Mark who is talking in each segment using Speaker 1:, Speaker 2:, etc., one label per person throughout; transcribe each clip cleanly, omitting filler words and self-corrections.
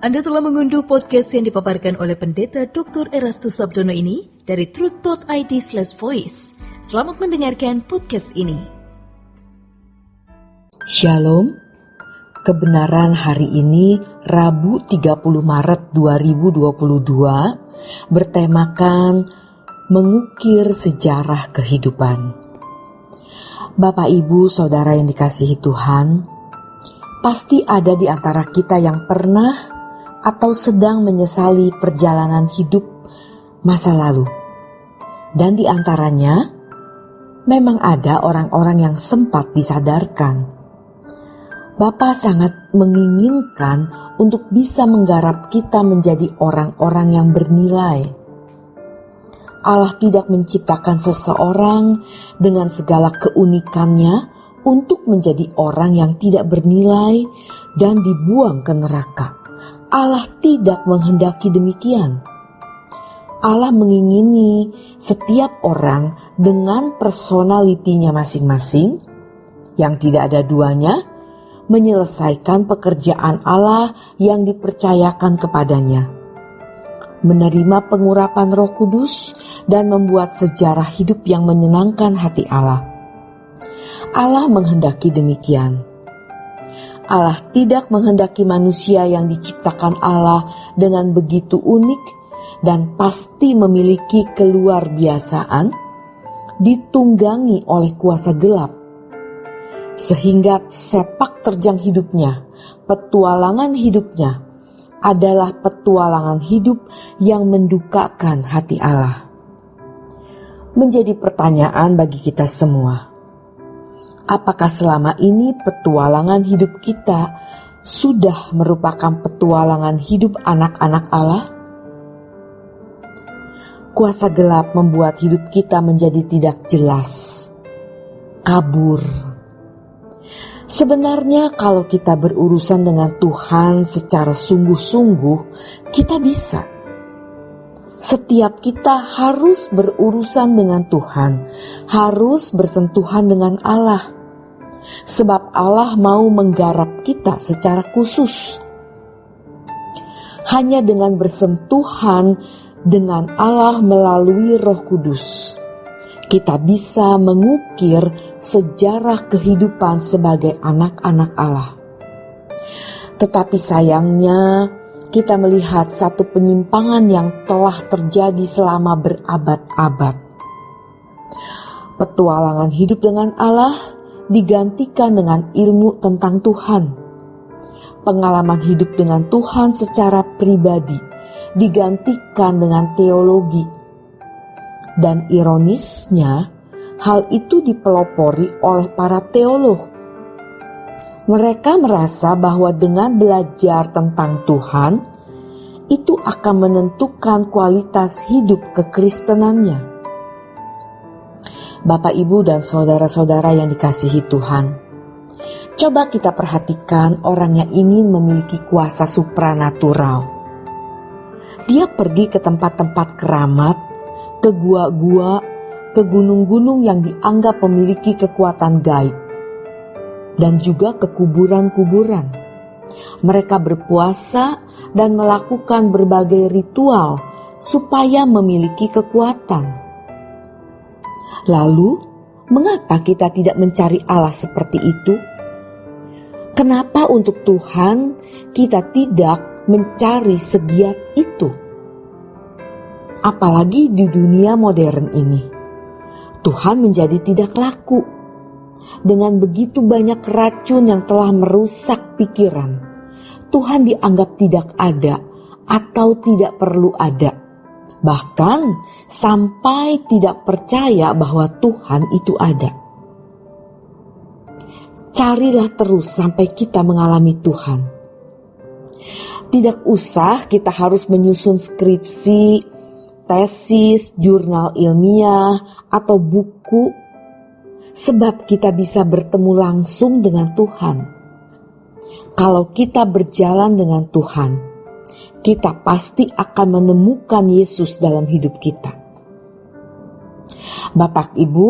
Speaker 1: Anda telah mengunduh podcast yang dipaparkan oleh Pendeta Dr. Erastus Sabdono ini dari truth.id/voice. Selamat mendengarkan podcast ini.
Speaker 2: Shalom. Kebenaran hari ini Rabu 30 Maret 2022 bertemakan mengukir sejarah kehidupan. Bapak, Ibu, Saudara yang dikasihi Tuhan, pasti ada di antara kita yang pernah atau sedang menyesali perjalanan hidup masa lalu. Dan di antaranya, memang ada orang-orang yang sempat disadarkan. Bapa sangat menginginkan untuk bisa menggarap kita menjadi orang-orang yang bernilai. Allah tidak menciptakan seseorang dengan segala keunikannya untuk menjadi orang yang tidak bernilai dan dibuang ke neraka. Allah tidak menghendaki demikian. Allah mengingini setiap orang dengan personalitinya masing-masing, yang tidak ada duanya, menyelesaikan pekerjaan Allah yang dipercayakan kepadanya, menerima pengurapan Roh Kudus, dan membuat sejarah hidup yang menyenangkan hati Allah. Allah menghendaki demikian. Allah tidak menghendaki manusia yang diciptakan Allah dengan begitu unik dan pasti memiliki keluarbiasaan, ditunggangi oleh kuasa gelap, sehingga sepak terjang hidupnya, petualangan hidupnya, adalah petualangan hidup yang mendukakan hati Allah. Menjadi pertanyaan bagi kita semua, apakah selama ini petualangan hidup kita sudah merupakan petualangan hidup anak-anak Allah? Kuasa gelap membuat hidup kita menjadi tidak jelas, kabur. Sebenarnya kalau kita berurusan dengan Tuhan secara sungguh-sungguh, kita bisa. Setiap kita harus berurusan dengan Tuhan, harus bersentuhan dengan Allah. Sebab Allah mau menggarap kita secara khusus. Hanya dengan bersentuhan dengan Allah melalui Roh Kudus, kita bisa mengukir sejarah kehidupan sebagai anak-anak Allah. Tetapi sayangnya, kita melihat satu penyimpangan yang telah terjadi selama berabad-abad. Petualangan hidup dengan Allah digantikan dengan ilmu tentang Tuhan. Pengalaman hidup dengan Tuhan secara pribadi digantikan dengan teologi. Dan ironisnya, hal itu dipelopori oleh para teolog. Mereka merasa bahwa dengan belajar tentang Tuhan, itu akan menentukan kualitas hidup kekristenannya. Bapak, Ibu, dan saudara-saudara yang dikasihi Tuhan, coba kita perhatikan orang yang ingin memiliki kuasa supranatural. Dia pergi ke tempat-tempat keramat, ke gua-gua, ke gunung-gunung yang dianggap memiliki kekuatan gaib, dan juga ke kuburan-kuburan. Mereka berpuasa dan melakukan berbagai ritual supaya memiliki kekuatan. Lalu, mengapa kita tidak mencari Allah seperti itu? Kenapa untuk Tuhan kita tidak mencari segiat itu? Apalagi di dunia modern ini, Tuhan menjadi tidak laku. Dengan begitu banyak racun yang telah merusak pikiran, Tuhan dianggap tidak ada atau tidak perlu ada. Bahkan sampai tidak percaya bahwa Tuhan itu ada. Carilah terus sampai kita mengalami Tuhan. Tidak usah kita harus menyusun skripsi, tesis, jurnal ilmiah, atau buku, sebab kita bisa bertemu langsung dengan Tuhan. Kalau kita berjalan dengan Tuhan, kita pasti akan menemukan Yesus dalam hidup kita. Bapak, Ibu,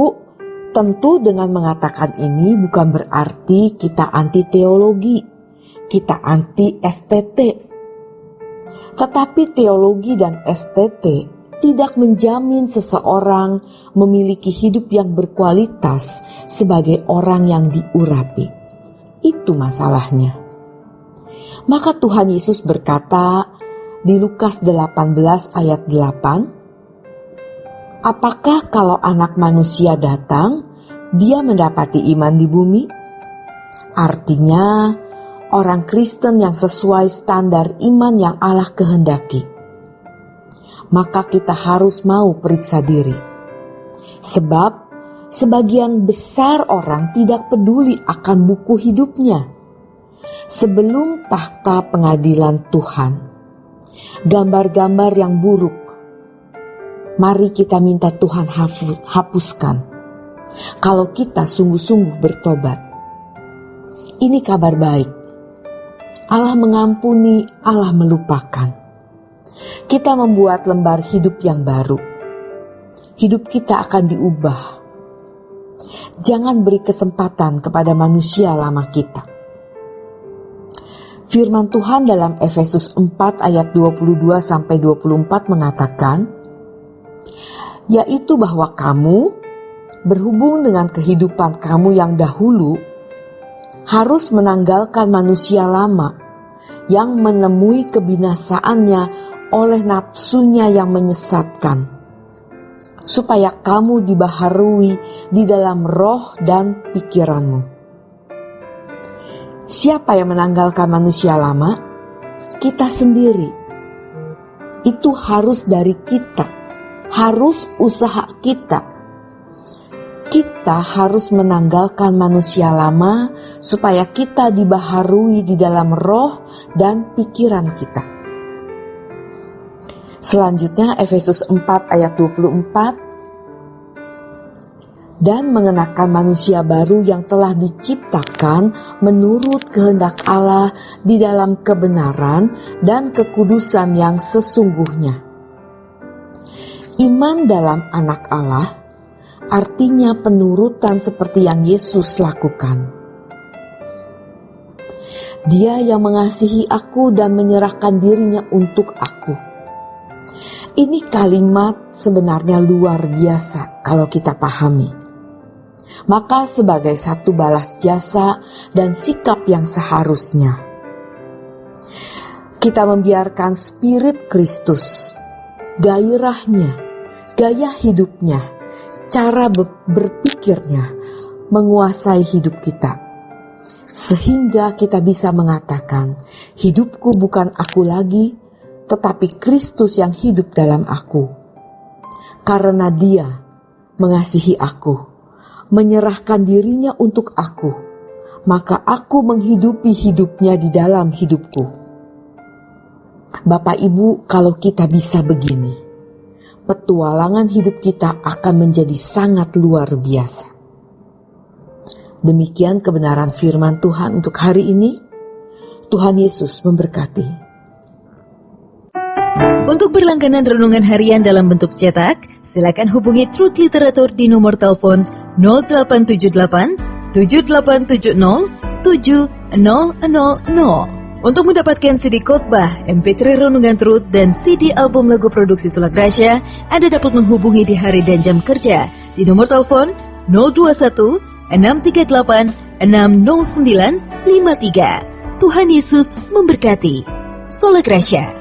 Speaker 2: tentu dengan mengatakan ini bukan berarti kita anti teologi, kita anti STT. Tetapi teologi dan STT tidak menjamin seseorang memiliki hidup yang berkualitas sebagai orang yang diurapi. Itu masalahnya. Maka Tuhan Yesus berkata di Lukas 18 ayat 8, apakah kalau Anak Manusia datang, dia mendapati iman di bumi? Artinya, orang Kristen yang sesuai standar iman yang Allah kehendaki. Maka kita harus mau periksa diri. Sebab sebagian besar orang tidak peduli akan buku hidupnya. Sebelum takhta pengadilan Tuhan, gambar-gambar yang buruk, mari kita minta Tuhan hapuskan. Kalau kita sungguh-sungguh bertobat. Ini kabar baik. Allah mengampuni, Allah melupakan. Kita membuat lembar hidup yang baru. Hidup kita akan diubah. Jangan beri kesempatan kepada manusia lama kita. Firman Tuhan dalam Efesus 4 ayat 22-24 mengatakan, yaitu bahwa kamu, berhubung dengan kehidupan kamu yang dahulu, harus menanggalkan manusia lama yang menemui kebinasaannya oleh nafsunya yang menyesatkan, supaya kamu dibaharui di dalam roh dan pikiranmu. Siapa yang menanggalkan manusia lama? Kita sendiri. Itu harus dari kita, harus usaha kita. Kita harus menanggalkan manusia lama supaya kita dibaharui di dalam roh dan pikiran kita. Selanjutnya Efesus 4 ayat 24, dan mengenakan manusia baru yang telah diciptakan menurut kehendak Allah di dalam kebenaran dan kekudusan yang sesungguhnya. Iman dalam Anak Allah artinya penurutan seperti yang Yesus lakukan. Dia yang mengasihi aku dan menyerahkan dirinya untuk aku. Ini kalimat sebenarnya luar biasa kalau kita pahami. Maka sebagai satu balas jasa dan sikap yang seharusnya, kita membiarkan Spirit Kristus, gairahnya, gaya hidupnya, cara berpikirnya menguasai hidup kita. Sehingga kita bisa mengatakan, hidupku bukan aku lagi, tetapi Kristus yang hidup dalam aku. Karena Dia mengasihi aku, menyerahkan dirinya untuk aku, maka aku menghidupi hidupnya di dalam hidupku. Bapak Ibu, kalau kita bisa begini, petualangan hidup kita akan menjadi sangat luar biasa. Demikian kebenaran firman Tuhan untuk hari ini. Tuhan Yesus memberkati.
Speaker 1: Untuk berlangganan renungan harian dalam bentuk cetak, silakan hubungi Truth Literatur di nomor telepon 0878 7870 7000. Untuk mendapatkan CD khotbah, MP3 renungan Truth, dan CD album lagu produksi Sola Gracia, Anda dapat menghubungi di hari dan jam kerja di nomor telepon 021 638 60953. Tuhan Yesus memberkati. Sola Gracia.